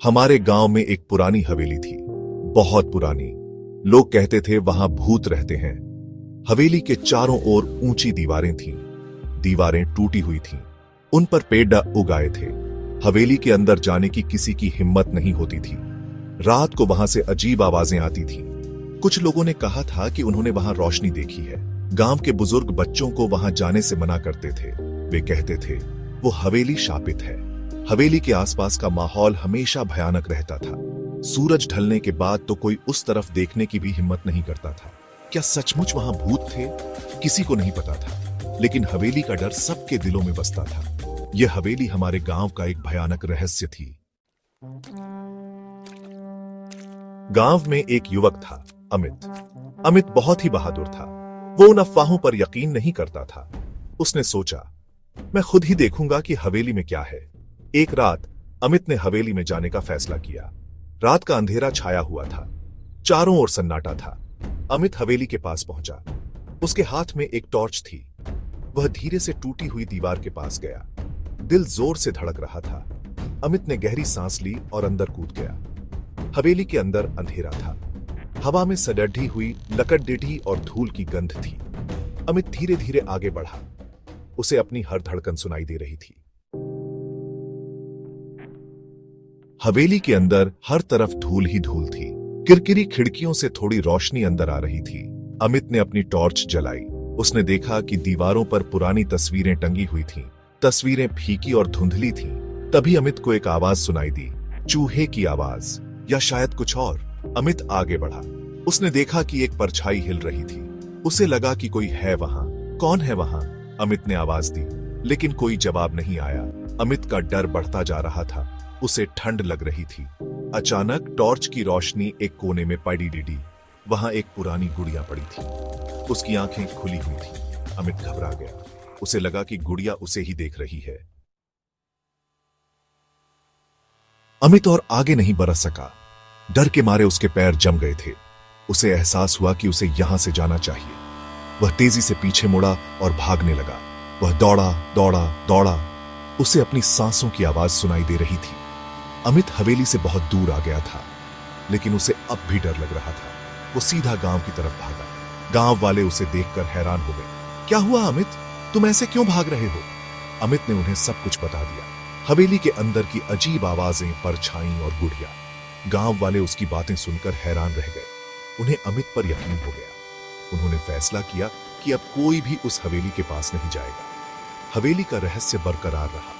हमारे गांव में एक पुरानी हवेली थी, बहुत पुरानी। लोग कहते थे वहां भूत रहते हैं। हवेली के चारों ओर ऊंची दीवारें थीं। दीवारें टूटी हुई थीं, उन पर पेड़ उगाए थे। हवेली के अंदर जाने की किसी की हिम्मत नहीं होती थी। रात को वहां से अजीब आवाजें आती थीं। कुछ लोगों ने कहा था कि उन्होंने वहां रोशनी देखी है। गांव के बुजुर्ग बच्चों को वहां जाने से मना करते थे। वे कहते थे वो हवेली शापित है। हवेली के आसपास का माहौल हमेशा भयानक रहता था। सूरज ढलने के बाद तो कोई उस तरफ देखने की भी हिम्मत नहीं करता था। क्या सचमुच वहां भूत थे? किसी को नहीं पता था, लेकिन हवेली का डर सबके दिलों में बसता था। यह हवेली हमारे गांव का एक भयानक रहस्य थी। गांव में एक युवक था, अमित। अमित बहुत ही बहादुर था। वो उन अफवाहों पर यकीन नहीं करता था। उसने सोचा, मैं खुद ही देखूंगा कि हवेली में क्या है। एक रात अमित ने हवेली में जाने का फैसला किया। रात का अंधेरा छाया हुआ था, चारों ओर सन्नाटा था। अमित हवेली के पास पहुंचा। उसके हाथ में एक टॉर्च थी। वह धीरे से टूटी हुई दीवार के पास गया। दिल जोर से धड़क रहा था। अमित ने गहरी सांस ली और अंदर कूद गया। हवेली के अंदर अंधेरा था। हवा में सडढ़ी हुई लकड़डेढ़ी और धूल की गंध थी। अमित धीरे धीरे आगे बढ़ा। उसे अपनी हर धड़कन सुनाई दे रही थी। हवेली के अंदर हर तरफ धूल ही धूल थी। किरकिरी खिड़कियों से थोड़ी रोशनी अंदर आ रही थी। अमित ने अपनी टॉर्च जलाई। उसने देखा कि दीवारों पर पुरानी तस्वीरें टंगी हुई थीं। तस्वीरें फीकी और धुंधली थीं। तभी अमित को एक आवाज सुनाई दी, चूहे की आवाज, या शायद कुछ और। अमित आगे बढ़ा। उसने देखा कि एक परछाई हिल रही थी। उसे लगा कि कोई है वहां। कौन है वहां? अमित ने आवाज दी, लेकिन कोई जवाब नहीं आया। अमित का डर बढ़ता जा रहा था। उसे ठंड लग रही थी। अचानक टॉर्च की रोशनी एक कोने में पड़ी डिडी। वहां एक पुरानी गुड़िया पड़ी थी। उसकी आंखें खुली हुई थी। अमित घबरा गया। उसे लगा कि गुड़िया उसे ही देख रही है। अमित और आगे नहीं बढ़ सका। डर के मारे उसके पैर जम गए थे। उसे एहसास हुआ कि उसे यहां से जाना चाहिए। वह तेजी से पीछे मुड़ा और भागने लगा। वह दौड़ा दौड़ा दौड़ा। उसे अपनी सांसों की आवाज सुनाई दे रही थी। अमित हवेली से बहुत दूर आ गया था, लेकिन उसे अब भी डर लग रहा था। वो सीधा गांव की तरफ भागा। गांव वाले उसे देखकर हैरान हो गए। क्या हुआ अमित? तुम ऐसे क्यों भाग रहे हो? अमित ने उन्हें सब कुछ बता दिया। हवेली के अंदर की अजीब आवाजें, परछाई और गुड़िया। गांव वाले उसकी बातें सुनकर हैरान रह गए। उन्हें अमित पर यकीन हो गया। उन्होंने फैसला किया कि अब कोई भी उस हवेली के पास नहीं जाएगा। हवेली का रहस्य बरकरार रहा।